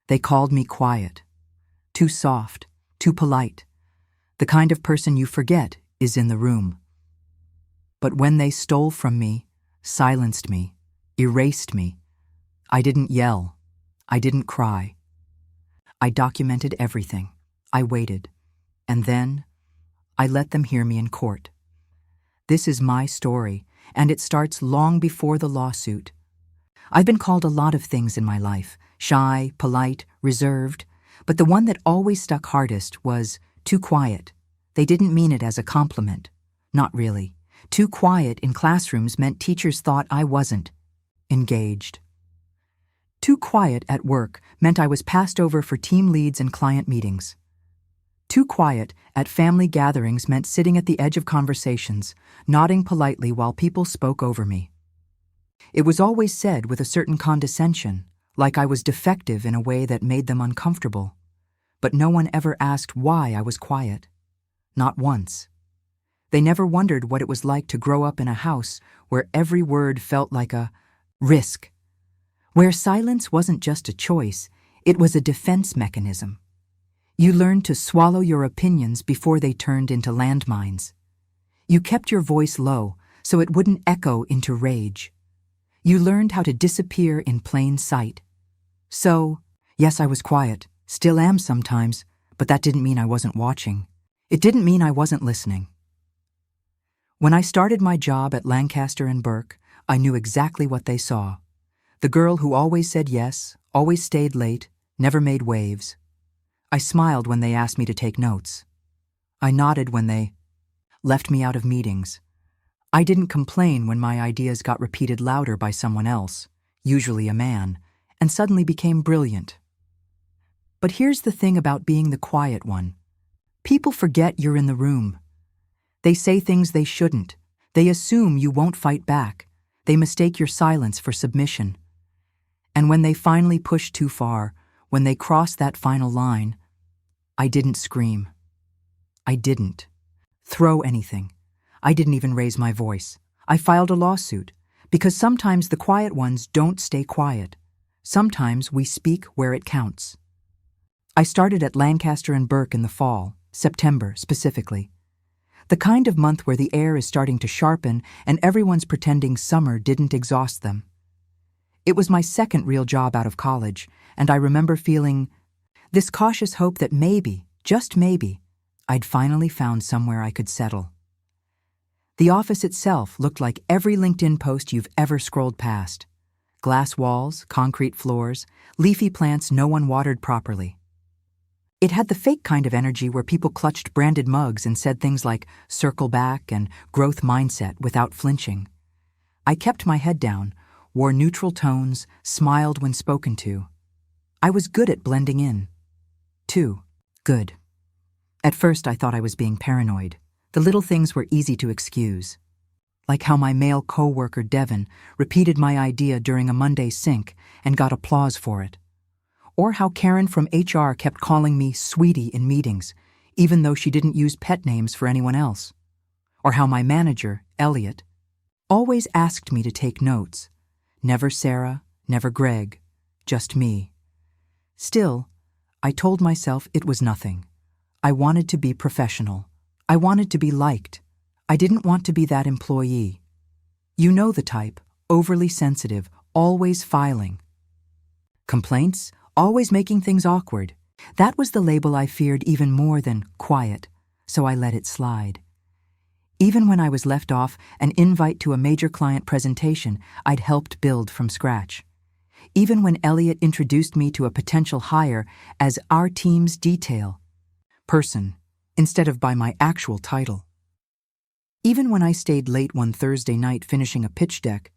They called me quiet, too soft, too polite, the kind of person you forget is in the room. But when they stole from me, silenced me, erased me, I didn't yell, I didn't cry. I documented everything. I waited. And then I let them hear me in court. This is my story, and it starts long before the lawsuit. I've been called a lot of things in my life, shy, polite, reserved, but the one that always stuck hardest was too quiet. They didn't mean it as a compliment. Not really. Too quiet in classrooms meant teachers thought I wasn't engaged. Too quiet at work meant I was passed over for team leads and client meetings. Too quiet at family gatherings meant sitting at the edge of conversations, nodding politely while people spoke over me. It was always said with a certain condescension, like I was defective in a way that made them uncomfortable. But no one ever asked why I was quiet. Not once. They never wondered what it was like to grow up in a house where every word felt like a risk, where silence wasn't just a choice, it was a defense mechanism. You learned to swallow your opinions before they turned into landmines. You kept your voice low so it wouldn't echo into rage. You learned how to disappear in plain sight. So, yes, I was quiet, still am sometimes, but that didn't mean I wasn't watching. It didn't mean I wasn't listening. When I started my job at Lancaster and Burke, I knew exactly what they saw. The girl who always said yes, always stayed late, never made waves. I smiled when they asked me to take notes. I nodded when they left me out of meetings. I didn't complain when my ideas got repeated louder by someone else, usually a man, and suddenly became brilliant. But here's the thing about being the quiet one. People forget you're in the room. They say things they shouldn't. They assume you won't fight back. They mistake your silence for submission. And when they finally push too far, when they cross that final line, I didn't scream. I didn't throw anything. I didn't even raise my voice. I filed a lawsuit, because sometimes the quiet ones don't stay quiet. Sometimes we speak where it counts. I started at Lancaster and Burke in the fall, September specifically. The kind of month where the air is starting to sharpen and everyone's pretending summer didn't exhaust them. It was my second real job out of college, and I remember feeling this cautious hope that maybe, just maybe, I'd finally found somewhere I could settle. The office itself looked like every LinkedIn post you've ever scrolled past. Glass walls, concrete floors, leafy plants no one watered properly. It had the fake kind of energy where people clutched branded mugs and said things like circle back and growth mindset without flinching. I kept my head down, wore neutral tones, smiled when spoken to. I was good at blending in. Too good. At first I thought I was being paranoid. The little things were easy to excuse. Like how my male co-worker Devin repeated my idea during a Monday sync and got applause for it. Or how Karen from HR kept calling me sweetie in meetings, even though she didn't use pet names for anyone else. Or how my manager, Elliot, always asked me to take notes. Never Sarah, never Greg, just me. Still, I told myself it was nothing. I wanted to be professional. I wanted to be liked. I didn't want to be that employee. You know the type, overly sensitive, always filing. Complaints? Always making things awkward. That was the label I feared even more than quiet, so I let it slide. Even when I was left off an invite to a major client presentation I'd helped build from scratch. Even when Elliot introduced me to a potential hire as our team's detail person, instead of by my actual title. Even when I stayed late one Thursday night finishing a pitch deck,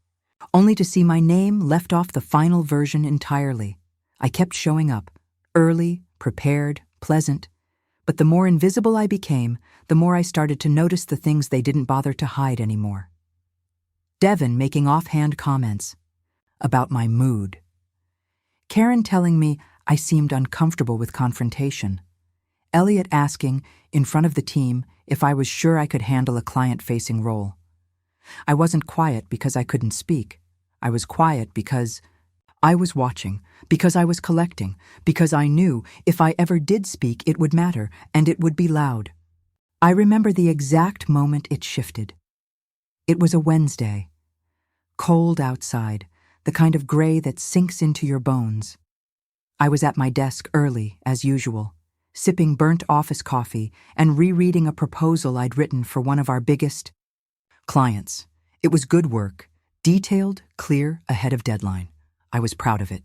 only to see my name left off the final version entirely. I kept showing up, early, prepared, pleasant, but the more invisible I became, the more I started to notice the things they didn't bother to hide anymore. Devin making offhand comments about my mood. Karen telling me I seemed uncomfortable with confrontation. Elliot asking, in front of the team, if I was sure I could handle a client-facing role. I wasn't quiet because I couldn't speak. I was quiet because I was watching, because I was collecting, because I knew if I ever did speak it would matter, and it would be loud. I remember the exact moment it shifted. It was a Wednesday. Cold outside, the kind of gray that sinks into your bones. I was at my desk early, as usual, sipping burnt office coffee and rereading a proposal I'd written for one of our biggest clients. It was good work, detailed, clear, ahead of deadline. I was proud of it.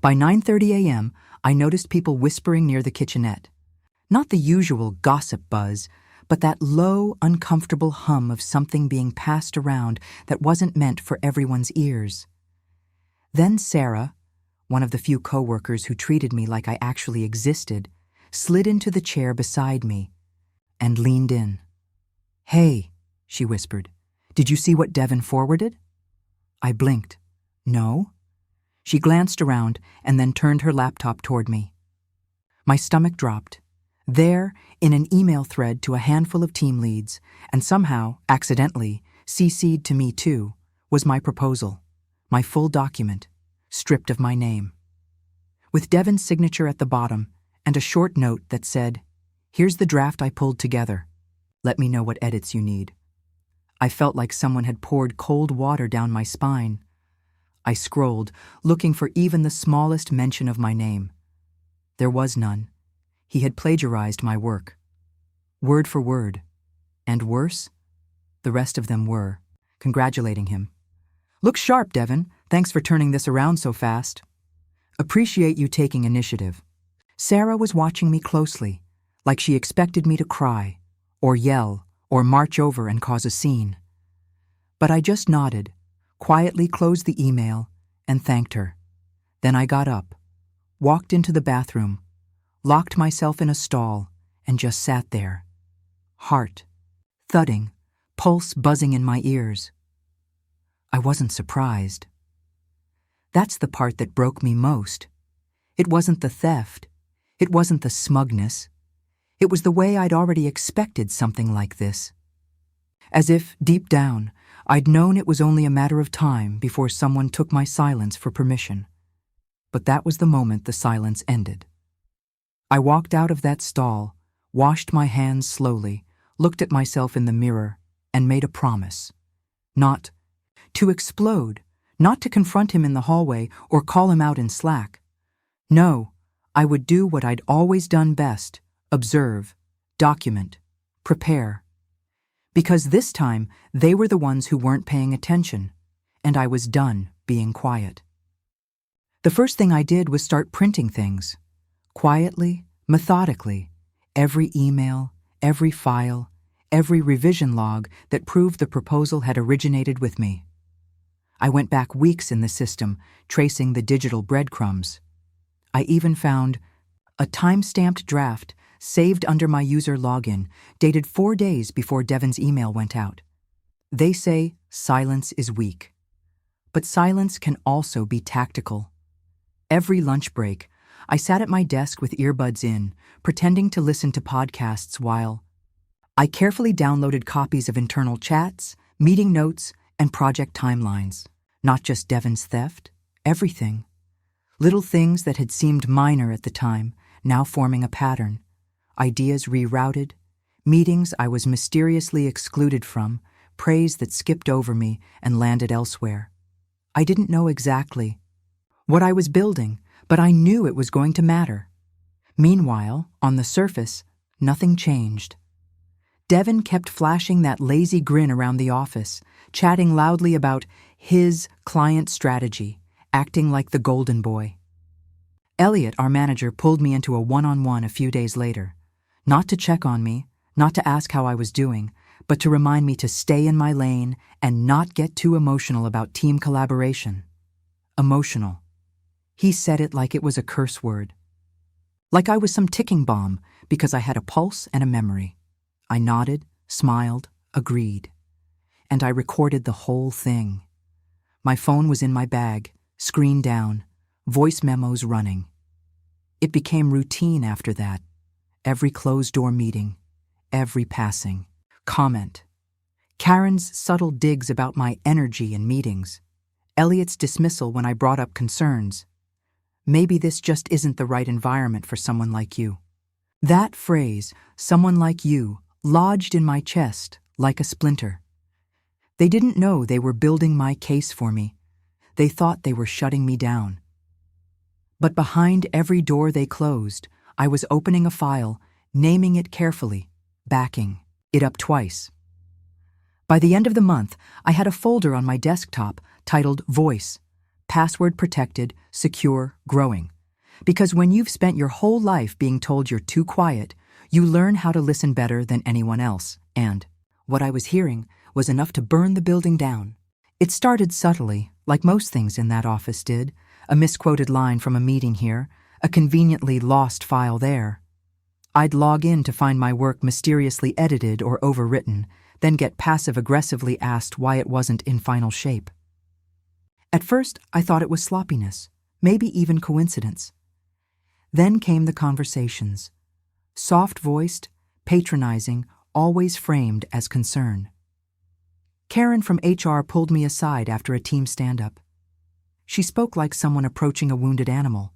By 9:30 a.m., I noticed people whispering near the kitchenette. Not the usual gossip buzz, but that low, uncomfortable hum of something being passed around that wasn't meant for everyone's ears. Then Sarah, one of the few coworkers who treated me like I actually existed, slid into the chair beside me and leaned in. "Hey," she whispered, "did you see what Devin forwarded?" I blinked. "No." She glanced around and then turned her laptop toward me. My stomach dropped. There, in an email thread to a handful of team leads, and somehow, accidentally, CC'd to me too, was my proposal, my full document, stripped of my name. With Devin's signature at the bottom and a short note that said, "Here's the draft I pulled together. Let me know what edits you need." I felt like someone had poured cold water down my spine. I scrolled, looking for even the smallest mention of my name. There was none. He had plagiarized my work. Word for word. And worse, the rest of them were, congratulating him. "Look sharp, Devin. Thanks for turning this around so fast. Appreciate you taking initiative." Sarah was watching me closely, like she expected me to cry, or yell, or march over and cause a scene. But I just nodded, quietly closed the email, and thanked her. Then I got up, walked into the bathroom, locked myself in a stall, and just sat there. Heart thudding, pulse buzzing in my ears. I wasn't surprised. That's the part that broke me most. It wasn't the theft. It wasn't the smugness. It was the way I'd already expected something like this. As if, deep down, I'd known it was only a matter of time before someone took my silence for permission. But that was the moment the silence ended. I walked out of that stall, washed my hands slowly, looked at myself in the mirror, and made a promise. Not to explode, not to confront him in the hallway or call him out in Slack. No, I would do what I'd always done best: observe, document, prepare. Because this time, they were the ones who weren't paying attention, and I was done being quiet. The first thing I did was start printing things. Quietly, methodically, every email, every file, every revision log that proved the proposal had originated with me. I went back weeks in the system, tracing the digital breadcrumbs. I even found a time-stamped draft saved under my user login, dated 4 days before Devin's email went out. They say silence is weak. But silence can also be tactical. Every lunch break, I sat at my desk with earbuds in, pretending to listen to podcasts while I carefully downloaded copies of internal chats, meeting notes, and project timelines. Not just Devin's theft, everything. Little things that had seemed minor at the time, now forming a pattern. Ideas rerouted, meetings I was mysteriously excluded from, praise that skipped over me and landed elsewhere. I didn't know exactly what I was building, but I knew it was going to matter. Meanwhile, on the surface, nothing changed. Devin kept flashing that lazy grin around the office, chatting loudly about his client strategy, acting like the golden boy. Elliot, our manager, pulled me into a one-on-one a few days later. Not to check on me, not to ask how I was doing, but to remind me to stay in my lane and not get too emotional about team collaboration. Emotional. He said it like it was a curse word. Like I was some ticking bomb because I had a pulse and a memory. I nodded, smiled, agreed. And I recorded the whole thing. My phone was in my bag, screen down, voice memos running. It became routine after that. Every closed-door meeting, every passing comment. Karen's subtle digs about my energy in meetings. Elliot's dismissal when I brought up concerns. Maybe this just isn't the right environment for someone like you. That phrase, someone like you, lodged in my chest like a splinter. They didn't know they were building my case for me. They thought they were shutting me down. But behind every door they closed, I was opening a file, naming it carefully, backing it up twice. By the end of the month, I had a folder on my desktop titled Voice, password protected, secure, growing. Because when you've spent your whole life being told you're too quiet, you learn how to listen better than anyone else, and what I was hearing was enough to burn the building down. It started subtly, like most things in that office did, a misquoted line from a meeting here, a conveniently lost file there. I'd log in to find my work mysteriously edited or overwritten, then get passive-aggressively asked why it wasn't in final shape. At first, I thought it was sloppiness, maybe even coincidence. Then came the conversations. Soft-voiced, patronizing, always framed as concern. Karen from HR pulled me aside after a team stand-up. She spoke like someone approaching a wounded animal.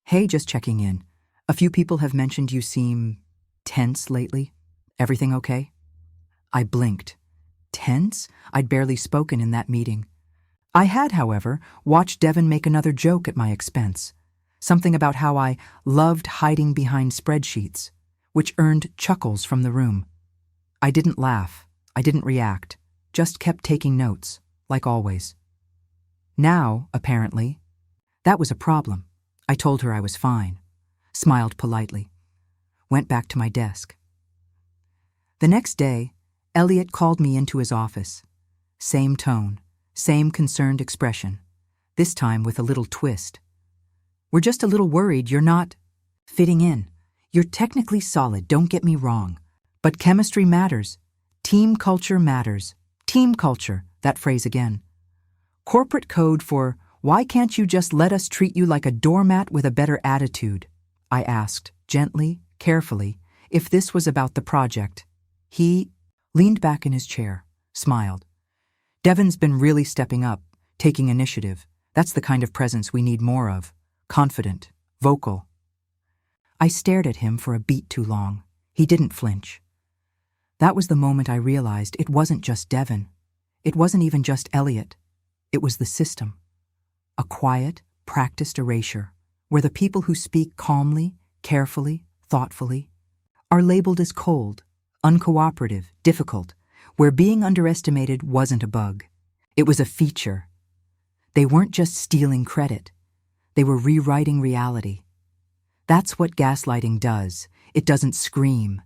"Hey, just checking in. A few people have mentioned you seem tense lately. Everything okay?" I blinked. Tense? I'd barely spoken in that meeting. I had, however, watched Devin make another joke at my expense. Something about how I loved hiding behind spreadsheets, which earned chuckles from the room. I didn't laugh. I didn't react. Just kept taking notes, like always. Now, apparently, that was a problem. I told her I was fine, smiled politely, went back to my desk. The next day, Elliot called me into his office. Same tone, same concerned expression, this time with a little twist. "We're just a little worried you're not fitting in. You're technically solid, don't get me wrong. But chemistry matters. Team culture matters. Team culture," that phrase again. Corporate code for, "Why can't you just let us treat you like a doormat with a better attitude?" I asked, gently, carefully, if this was about the project. He leaned back in his chair, smiled. "Devin's been really stepping up, taking initiative. That's the kind of presence we need more of. Confident, vocal." I stared at him for a beat too long. He didn't flinch. That was the moment I realized it wasn't just Devin. It wasn't even just Elliot. It was the system. A quiet, practiced erasure, where the people who speak calmly, carefully, thoughtfully, are labeled as cold, uncooperative, difficult, where being underestimated wasn't a bug. It was a feature. They weren't just stealing credit. They were rewriting reality. That's what gaslighting does. It doesn't scream.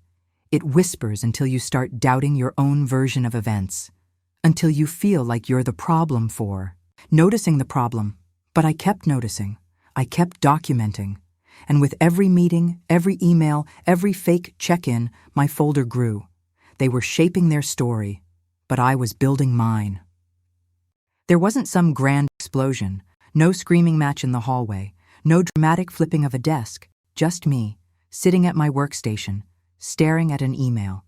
It whispers until you start doubting your own version of events, until you feel like you're the problem for noticing the problem. But I kept noticing. I kept documenting. And with every meeting, every email, every fake check-in, my folder grew. They were shaping their story, but I was building mine. There wasn't some grand explosion, no screaming match in the hallway, no dramatic flipping of a desk, just me, sitting at my workstation, staring at an email.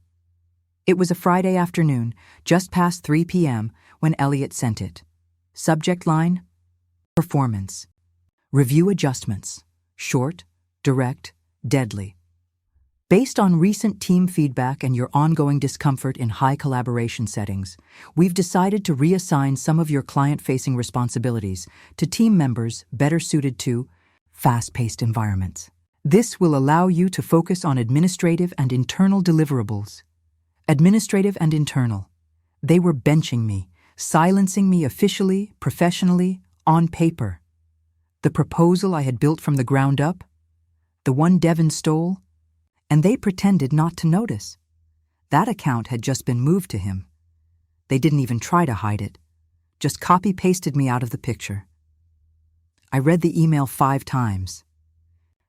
It was a Friday afternoon, just past 3 p.m., when Elliot sent it. Subject line: Performance. Review adjustments. Short, direct, deadly. Based on recent team feedback and your ongoing discomfort in high collaboration settings, we've decided to reassign some of your client-facing responsibilities to team members better suited to fast-paced environments. This will allow you to focus on administrative and internal deliverables. Administrative and internal. They were benching me, silencing me officially, professionally, on paper. The proposal I had built from the ground up, the one Devin stole, and they pretended not to notice. That account had just been moved to him. They didn't even try to hide it, just copy-pasted me out of the picture. I read the email 5 times.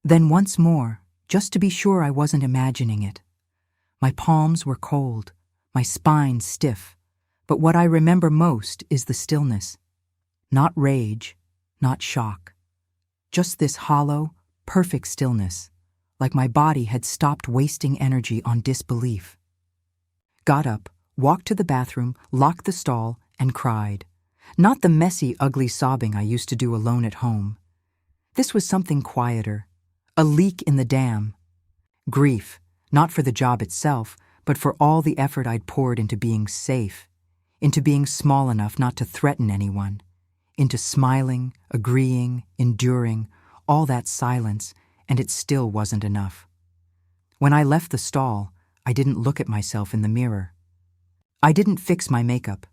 Then once more, just to be sure I wasn't imagining it. My palms were cold, my spine stiff, but what I remember most is the stillness. Not rage, not shock. Just this hollow, perfect stillness, like my body had stopped wasting energy on disbelief. Got up, walked to the bathroom, locked the stall, and cried. Not the messy, ugly sobbing I used to do alone at home. This was something quieter, a leak in the dam. Grief, not for the job itself, but for all the effort I'd poured into being safe, into being small enough not to threaten anyone, into smiling, agreeing, enduring, all that silence, and it still wasn't enough. When I left the stall, I didn't look at myself in the mirror. I didn't fix my makeup.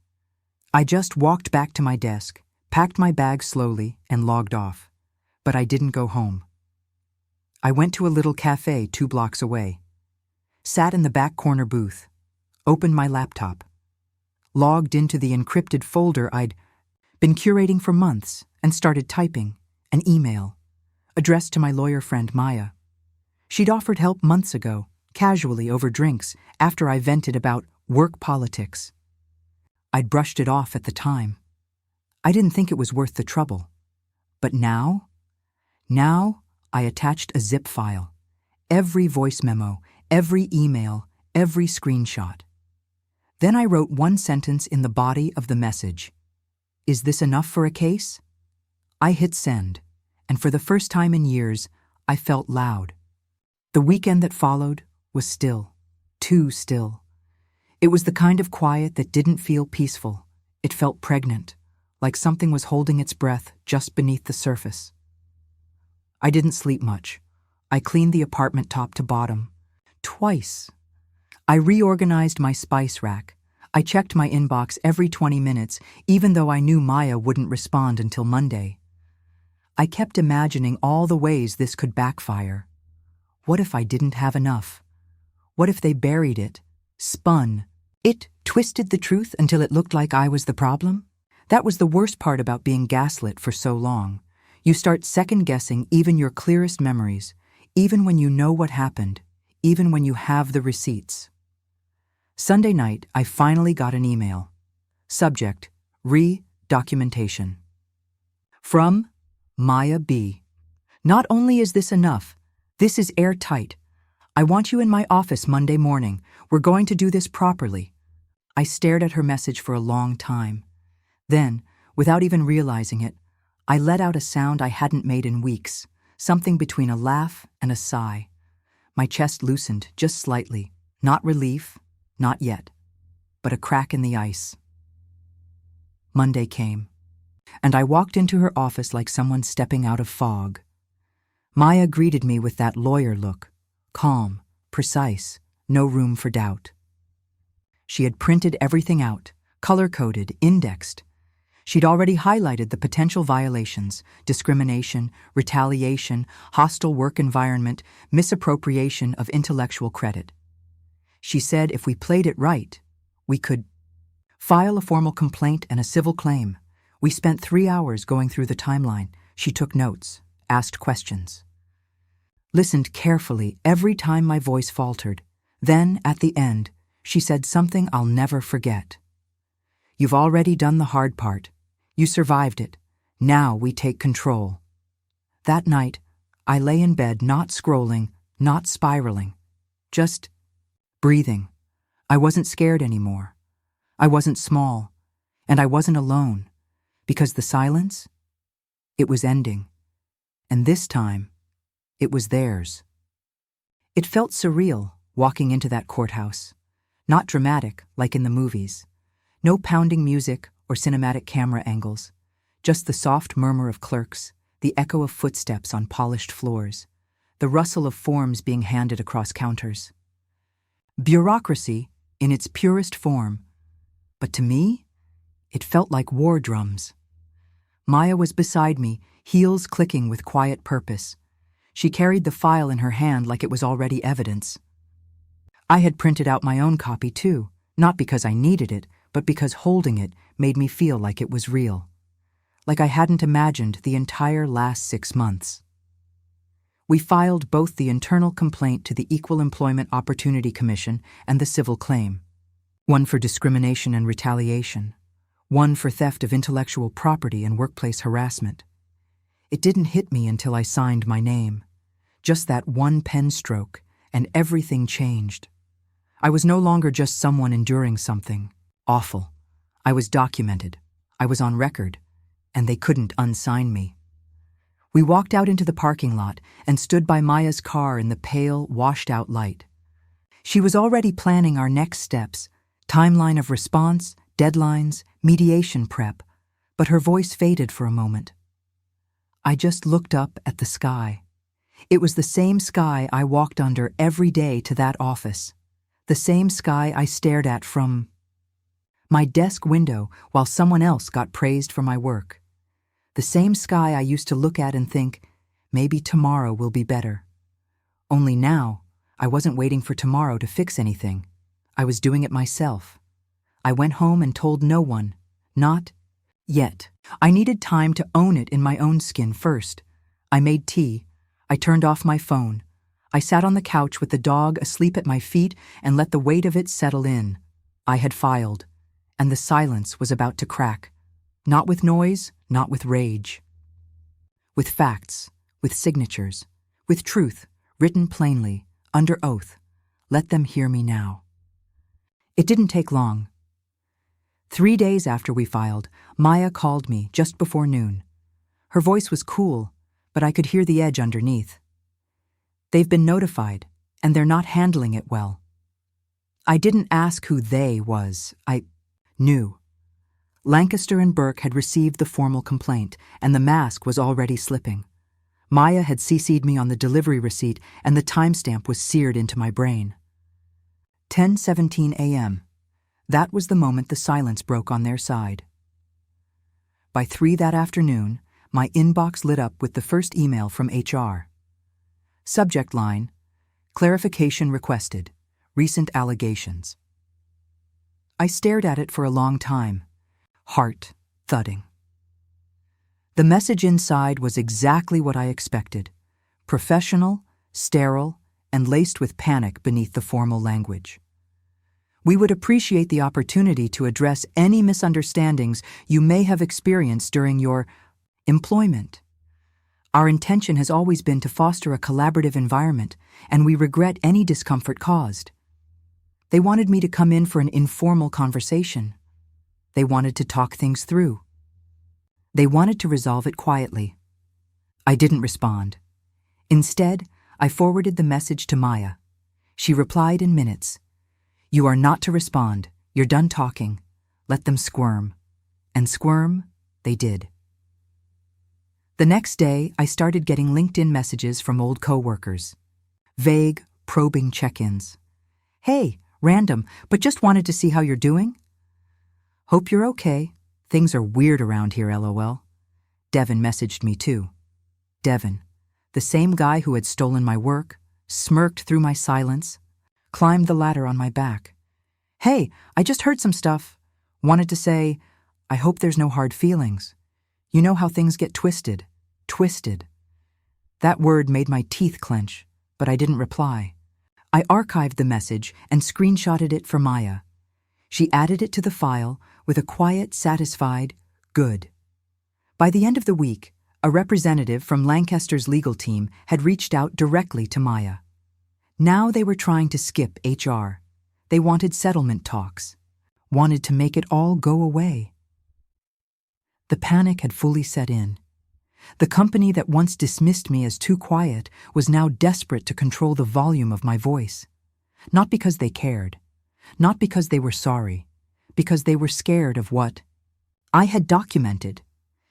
I just walked back to my desk, packed my bag slowly, and logged off. But I didn't go home. I went to a little cafe 2 blocks away, sat in the back corner booth, opened my laptop, logged into the encrypted folder I'd been curating for months, and started typing an email addressed to my lawyer friend Maya. She'd offered help months ago, casually over drinks, after I vented about work politics. I'd brushed it off at the time. I didn't think it was worth the trouble. But now I attached a zip file, every voice memo, every email, every screenshot. Then I wrote one sentence in the body of the message. Is this enough for a case? I hit send, and for the first time in years, I felt loud. The weekend that followed was still, too still. It was the kind of quiet that didn't feel peaceful. It felt pregnant, like something was holding its breath just beneath the surface. I didn't sleep much. I cleaned the apartment top to bottom. Twice. I reorganized my spice rack. I checked my inbox every 20 minutes, even though I knew Maya wouldn't respond until Monday. I kept imagining all the ways this could backfire. What if I didn't have enough? What if they buried it, spun it, twisted the truth until it looked like I was the problem? That was the worst part about being gaslit for so long. You start second-guessing even your clearest memories, even when you know what happened, even when you have the receipts. Sunday night, I finally got an email. Subject, re-documentation. From Maya B. Not only is this enough, this is airtight. I want you in my office Monday morning. We're going to do this properly. I stared at her message for a long time. Then, without even realizing it, I let out a sound I hadn't made in weeks, something between a laugh and a sigh. My chest loosened just slightly, not relief, not yet, but a crack in the ice. Monday came, and I walked into her office like someone stepping out of fog. Maya greeted me with that lawyer look, calm, precise, no room for doubt. She had printed everything out, color-coded, indexed. She'd already highlighted the potential violations: discrimination, retaliation, hostile work environment, misappropriation of intellectual credit. She said if we played it right, we could file a formal complaint and a civil claim. We spent 3 hours going through the timeline. She took notes, asked questions, listened carefully every time my voice faltered. Then, at the end, she said something I'll never forget. You've already done the hard part. You survived it. Now we take control. That night, I lay in bed not scrolling, not spiraling, just breathing. I wasn't scared anymore. I wasn't small, and I wasn't alone, because the silence, it was ending. And this time, it was theirs. It felt surreal, walking into that courthouse. Not dramatic, like in the movies. No pounding music or cinematic camera angles. Just the soft murmur of clerks, the echo of footsteps on polished floors, the rustle of forms being handed across counters. Bureaucracy in its purest form. But to me, it felt like war drums. Maya was beside me, heels clicking with quiet purpose. She carried the file in her hand like it was already evidence. I had printed out my own copy too, not because I needed it, but because holding it made me feel like it was real. Like I hadn't imagined the entire last 6 months. We filed both the internal complaint to the Equal Employment Opportunity Commission and the civil claim. One for discrimination and retaliation. One for theft of intellectual property and workplace harassment. It didn't hit me until I signed my name. Just that one pen stroke, and everything changed. I was no longer just someone enduring something awful. I was documented. I was on record, and they couldn't unsign me. We walked out into the parking lot and stood by Maya's car in the pale, washed-out light. She was already planning our next steps, timeline of response, deadlines, mediation prep, but her voice faded for a moment. I just looked up at the sky. It was the same sky I walked under every day to that office, the same sky I stared at from my desk window while someone else got praised for my work. The same sky I used to look at and think, maybe tomorrow will be better. Only now, I wasn't waiting for tomorrow to fix anything. I was doing it myself. I went home and told no one, not yet. I needed time to own it in my own skin first. I made tea. I turned off my phone. I sat on the couch with the dog asleep at my feet and let the weight of it settle in. I had filed, and the silence was about to crack. Not with noise, not with rage. With facts, with signatures, with truth, written plainly, under oath. Let them hear me now. It didn't take long. 3 days after we filed, Maya called me just before noon. Her voice was cool, but I could hear the edge underneath. They've been notified, and they're not handling it well. I didn't ask who they was. I knew. Lancaster and Burke had received the formal complaint, and the mask was already slipping. Maya had CC'd me on the delivery receipt, and the timestamp was seared into my brain. 10:17 a.m. That was the moment the silence broke on their side. By 3 that afternoon, my inbox lit up with the first email from HR. Subject line, clarification requested, recent allegations. I stared at it for a long time, heart thudding. The message inside was exactly what I expected, professional, sterile, and laced with panic beneath the formal language. We would appreciate the opportunity to address any misunderstandings you may have experienced during your employment. Our intention has always been to foster a collaborative environment, and we regret any discomfort caused. They wanted me to come in for an informal conversation. They wanted to talk things through. They wanted to resolve it quietly. I didn't respond. Instead, I forwarded the message to Maya. She replied in minutes. You are not to respond. You're done talking. Let them squirm. And squirm, they did. The next day, I started getting LinkedIn messages from old coworkers. Vague, probing check-ins. Hey, random, but just wanted to see how you're doing. Hope you're okay. Things are weird around here, LOL. Devin messaged me too. Devin, the same guy who had stolen my work, smirked through my silence, climbed the ladder on my back. Hey, I just heard some stuff. Wanted to say, I hope there's no hard feelings. You know how things get twisted. Twisted. That word made my teeth clench, but I didn't reply. I archived the message and screenshotted it for Maya. She added it to the file with a quiet, satisfied, good. By the end of the week, a representative from Lancaster's legal team had reached out directly to Maya. Now they were trying to skip HR. They wanted settlement talks, wanted to make it all go away. The panic had fully set in. The company that once dismissed me as too quiet was now desperate to control the volume of my voice. Not because they cared, not because they were sorry, because they were scared of what I had documented,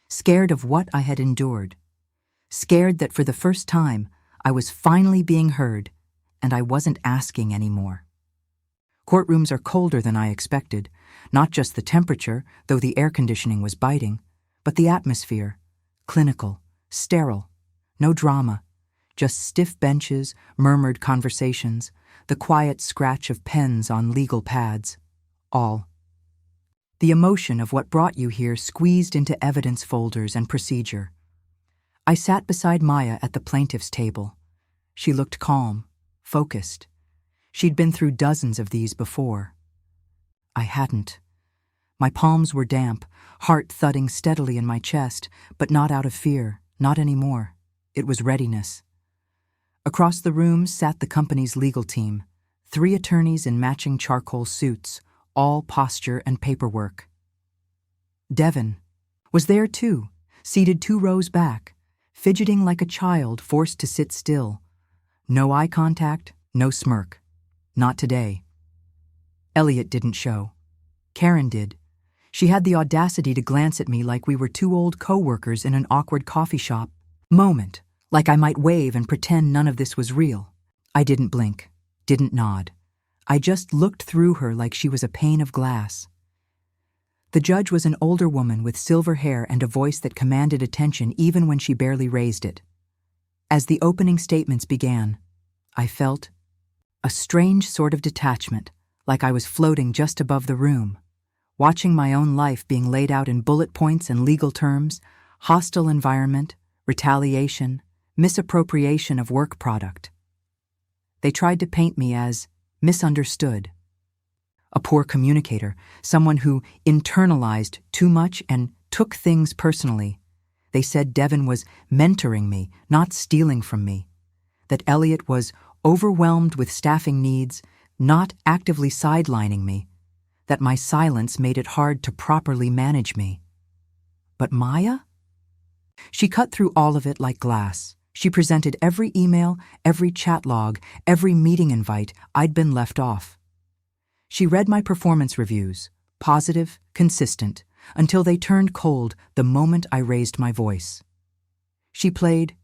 scared of what I had endured, scared that for the first time I was finally being heard and I wasn't asking anymore. Courtrooms are colder than I expected, not just the temperature, though the air conditioning was biting, but the atmosphere, clinical, sterile, no drama, just stiff benches, murmured conversations, the quiet scratch of pens on legal pads, all. The emotion of what brought you here squeezed into evidence folders and procedure. I sat beside Maya at the plaintiff's table. She looked calm, focused. She'd been through dozens of these before. I hadn't. My palms were damp, heart thudding steadily in my chest, but not out of fear, not anymore. It was readiness. Across the room sat the company's legal team, 3 attorneys in matching charcoal suits, all posture and paperwork. Devon was there too, seated 2 rows back, fidgeting like a child forced to sit still. No eye contact, no smirk. Not today. Elliot didn't show. Karen did. She had the audacity to glance at me like we were 2 old co-workers in an awkward coffee shop moment, like I might wave and pretend none of this was real. I didn't blink, didn't nod. I just looked through her like she was a pane of glass. The judge was an older woman with silver hair and a voice that commanded attention even when she barely raised it. As the opening statements began, I felt a strange sort of detachment, like I was floating just above the room, watching my own life being laid out in bullet points and legal terms: hostile environment, retaliation, misappropriation of work product. They tried to paint me as misunderstood, a poor communicator, someone who internalized too much and took things personally. They said Devon was mentoring me, not stealing from me. That Elliot was overwhelmed with staffing needs, not actively sidelining me. That my silence made it hard to properly manage me. But Maya? She cut through all of it like glass. She presented every email, every chat log, every meeting invite I'd been left off. She read my performance reviews, positive, consistent, until they turned cold the moment I raised my voice. She played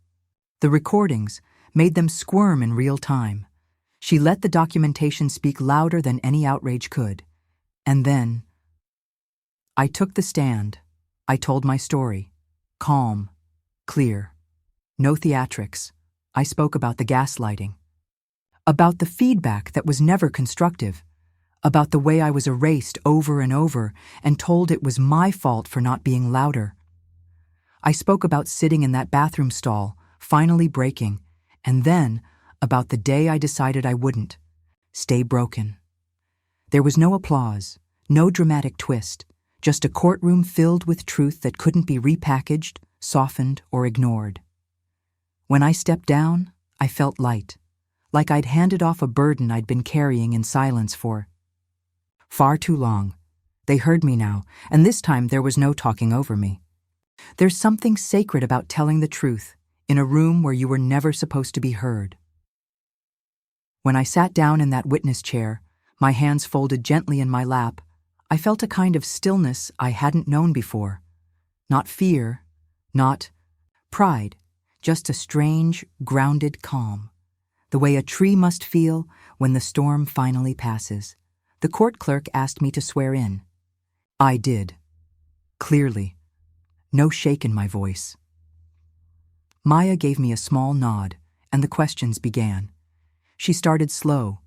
the recordings, made them squirm in real time. She let the documentation speak louder than any outrage could. And then I took the stand. I told my story. Calm, clear. No theatrics. I spoke about the gaslighting. About the feedback that was never constructive. About the way I was erased over and over and told it was my fault for not being louder. I spoke about sitting in that bathroom stall, finally breaking, and then about the day I decided I wouldn't. Stay broken. There was no applause, no dramatic twist, just a courtroom filled with truth that couldn't be repackaged, softened, or ignored. When I stepped down, I felt light, like I'd handed off a burden I'd been carrying in silence for far too long. They heard me now, and this time there was no talking over me. There's something sacred about telling the truth in a room where you were never supposed to be heard. When I sat down in that witness chair, my hands folded gently in my lap, I felt a kind of stillness I hadn't known before. Not fear, not pride, just a strange, grounded calm, the way a tree must feel when the storm finally passes. The court clerk asked me to swear in. I did. Clearly. No shake in my voice. Maya gave me a small nod, and the questions began. She started slow.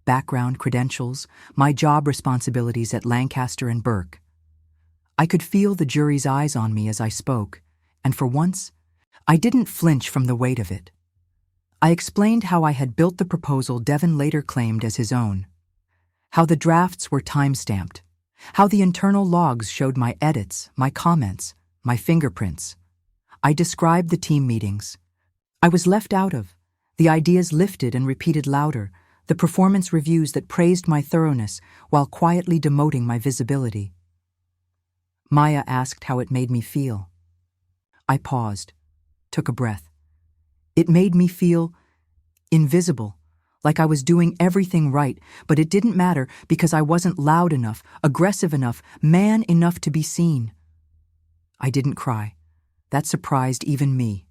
Background credentials, my job responsibilities at Lancaster and Burke. I could feel the jury's eyes on me as I spoke, and for once, I didn't flinch from the weight of it. I explained how I had built the proposal Devon later claimed as his own. How the drafts were time-stamped. How the internal logs showed my edits, my comments, my fingerprints. I described the team meetings. I was left out of. The ideas lifted and repeated louder. The performance reviews that praised my thoroughness while quietly demoting my visibility. Maya asked how it made me feel. I paused, took a breath. It made me feel invisible, like I was doing everything right, but it didn't matter because I wasn't loud enough, aggressive enough, man enough to be seen. I didn't cry. That surprised even me.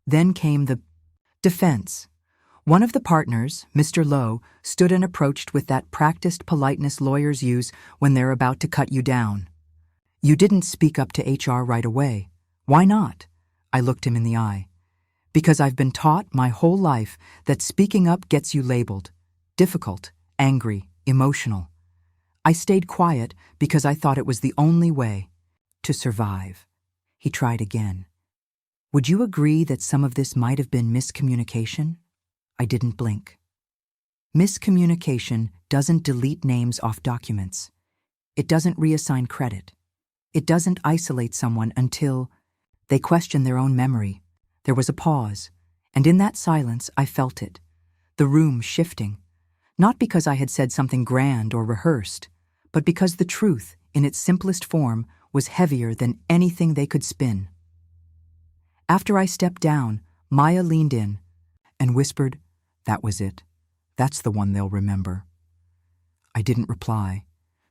Then came the defense. One of the partners, Mr. Lowe, stood and approached with that practiced politeness lawyers use when they're about to cut you down. You didn't speak up to HR right away. Why not? I looked him in the eye. Because I've been taught my whole life that speaking up gets you labeled difficult, angry, emotional. I stayed quiet because I thought it was the only way to survive. He tried again. Would you agree that some of this might have been miscommunication? I didn't blink. Miscommunication doesn't delete names off documents. It doesn't reassign credit. It doesn't isolate someone until they question their own memory. There was a pause, and in that silence I felt it, the room shifting, not because I had said something grand or rehearsed, but because the truth, in its simplest form, was heavier than anything they could spin. After I stepped down, Maya leaned in and whispered, "That was it. That's the one they'll remember." I didn't reply,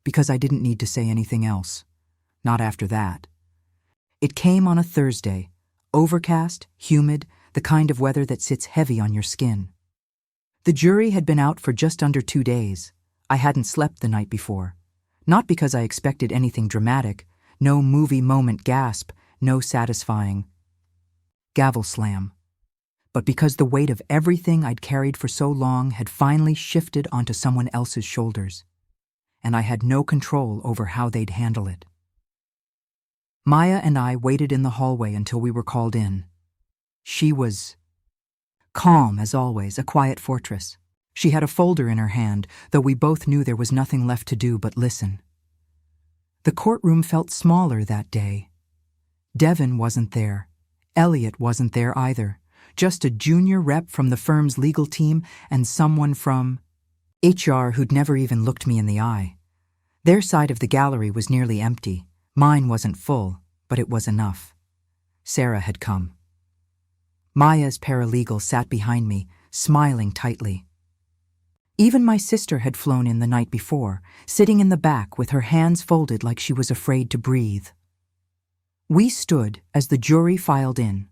because I didn't need to say anything else. Not after that. It came on a Thursday, overcast, humid, the kind of weather that sits heavy on your skin. The jury had been out for just under 2 days. I hadn't slept the night before. Not because I expected anything dramatic, no movie moment gasp, no satisfying gavel slam, but because the weight of everything I'd carried for so long had finally shifted onto someone else's shoulders, and I had no control over how they'd handle it. Maya and I waited in the hallway until we were called in. She was calm as always, a quiet fortress. She had a folder in her hand, though we both knew there was nothing left to do but listen. The courtroom felt smaller that day. Devin wasn't there. Elliot wasn't there either. Just a junior rep from the firm's legal team and someone from HR who'd never even looked me in the eye. Their side of the gallery was nearly empty. Mine wasn't full, but it was enough. Sarah had come. Maya's paralegal sat behind me, smiling tightly. Even my sister had flown in the night before, sitting in the back with her hands folded like she was afraid to breathe. We stood as the jury filed in.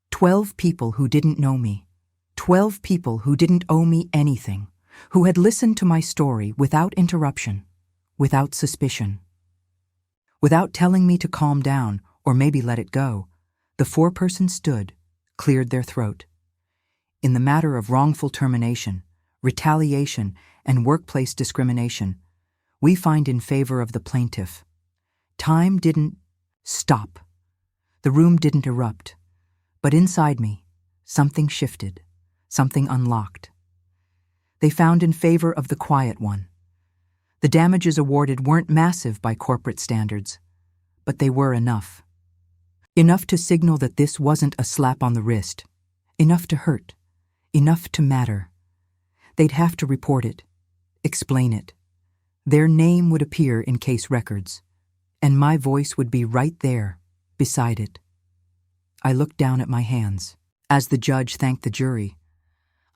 12 people who didn't know me. 12 people who didn't owe me anything, who had listened to my story without interruption, without suspicion. Without telling me to calm down or maybe let it go, the foreperson stood, cleared their throat. In the matter of wrongful termination, retaliation, and workplace discrimination, we find in favor of the plaintiff. Time didn't stop. The room didn't erupt. But inside me, something shifted, something unlocked. They found in favor of the quiet one. The damages awarded weren't massive by corporate standards, but they were enough. Enough to signal that this wasn't a slap on the wrist. Enough to hurt. Enough to matter. They'd have to report it, explain it. Their name would appear in case records, and my voice would be right there, beside it. I looked down at my hands. As the judge thanked the jury,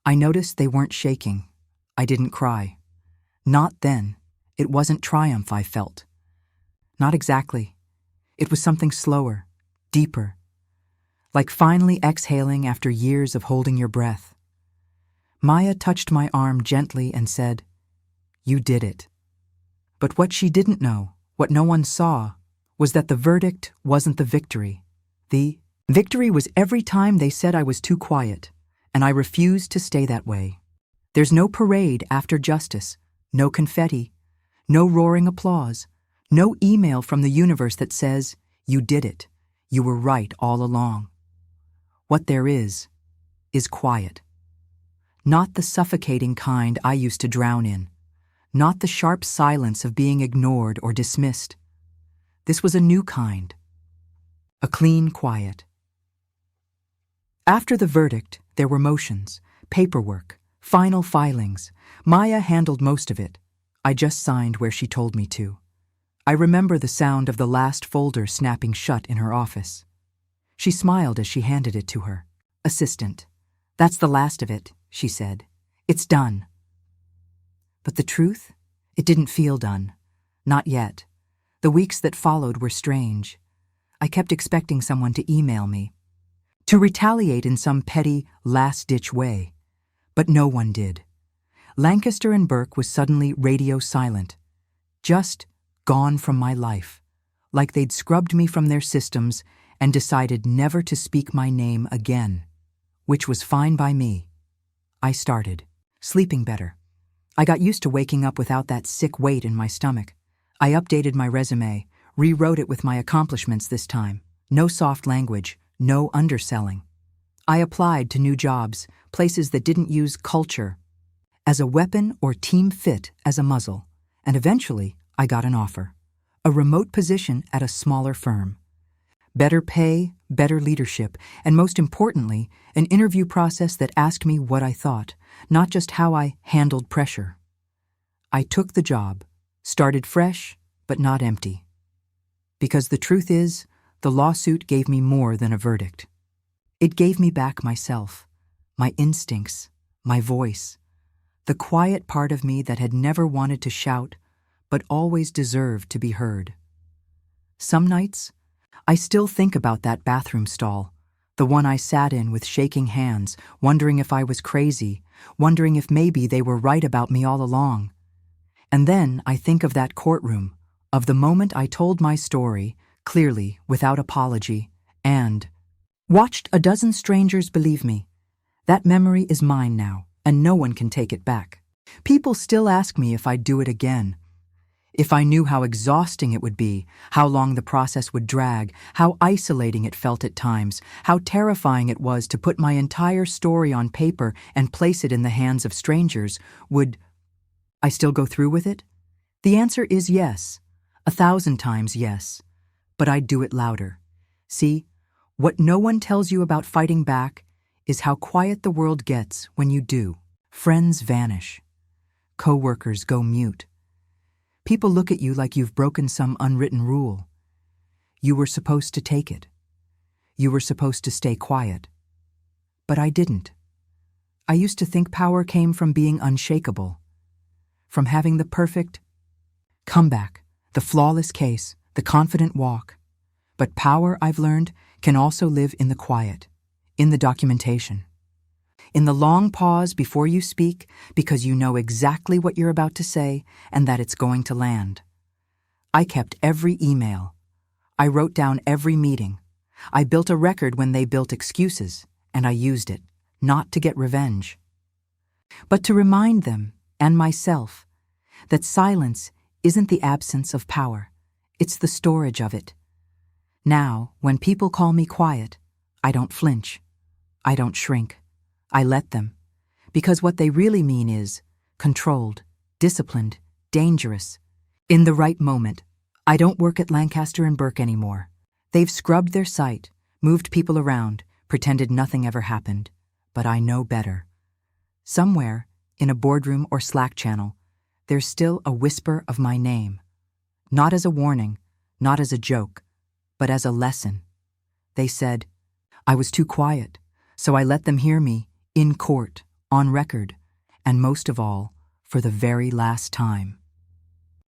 I noticed they weren't shaking. I didn't cry. Not then. It wasn't triumph I felt. Not exactly. It was something slower, deeper, like finally exhaling after years of holding your breath. Maya touched my arm gently and said, "You did it." But what she didn't know, what no one saw, was that the verdict wasn't the victory. The victory was every time they said I was too quiet, and I refused to stay that way. There's no parade after justice, no confetti, no roaring applause, no email from the universe that says, "You did it, you were right all along." What there is quiet. Not the suffocating kind I used to drown in, not the sharp silence of being ignored or dismissed. This was a new kind, a clean quiet. After the verdict, there were motions, paperwork, final filings. Maya handled most of it. I just signed where she told me to. I remember the sound of the last folder snapping shut in her office. She smiled as she handed it to her. "Assistant, that's the last of it," she said. "It's done." But the truth? It didn't feel done. Not yet. The weeks that followed were strange. I kept expecting someone to email me, to retaliate in some petty, last-ditch way. But no one did. Lancaster and Burke was suddenly radio silent, just gone from my life, like they'd scrubbed me from their systems and decided never to speak my name again, which was fine by me. I started sleeping better. I got used to waking up without that sick weight in my stomach. I updated my resume, rewrote it with my accomplishments this time. No soft language, no underselling. I applied to new jobs, places that didn't use culture as a weapon or team fit as a muzzle, and eventually I got an offer. A remote position at a smaller firm. Better pay, better leadership, and most importantly, an interview process that asked me what I thought, not just how I handled pressure. I took the job, started fresh, but not empty. Because the truth is, the lawsuit gave me more than a verdict. It gave me back myself, my instincts, my voice, the quiet part of me that had never wanted to shout, but always deserved to be heard. Some nights, I still think about that bathroom stall, the one I sat in with shaking hands, wondering if I was crazy, wondering if maybe they were right about me all along. And then I think of that courtroom, of the moment I told my story, clearly, without apology, and watched a dozen strangers believe me. That memory is mine now, and no one can take it back. People still ask me if I'd do it again. If I knew how exhausting it would be, how long the process would drag, how isolating it felt at times, how terrifying it was to put my entire story on paper and place it in the hands of strangers, would I still go through with it? The answer is yes, 1,000 times yes, but I'd do it louder. See, what no one tells you about fighting back is how quiet the world gets when you do. Friends vanish. Co-workers go mute. People look at you like you've broken some unwritten rule. You were supposed to take it. You were supposed to stay quiet. But I didn't. I used to think power came from being unshakable, from having the perfect comeback, the flawless case, the confident walk. But power, I've learned, can also live in the quiet, in the documentation, in the long pause before you speak because you know exactly what you're about to say and that it's going to land. I kept every email. I wrote down every meeting. I built a record when they built excuses, and I used it, not to get revenge, but to remind them, and myself, that silence isn't the absence of power, it's the storage of it. Now, when people call me quiet, I don't flinch. I don't shrink. I let them, because what they really mean is controlled, disciplined, dangerous. In the right moment. I don't work at Lancaster and Burke anymore. They've scrubbed their site, moved people around, pretended nothing ever happened. But I know better. Somewhere, in a boardroom or Slack channel, there's still a whisper of my name. Not as a warning, not as a joke, but as a lesson. They said, I was too quiet, so I let them hear me, in court, on record, and most of all, for the very last time.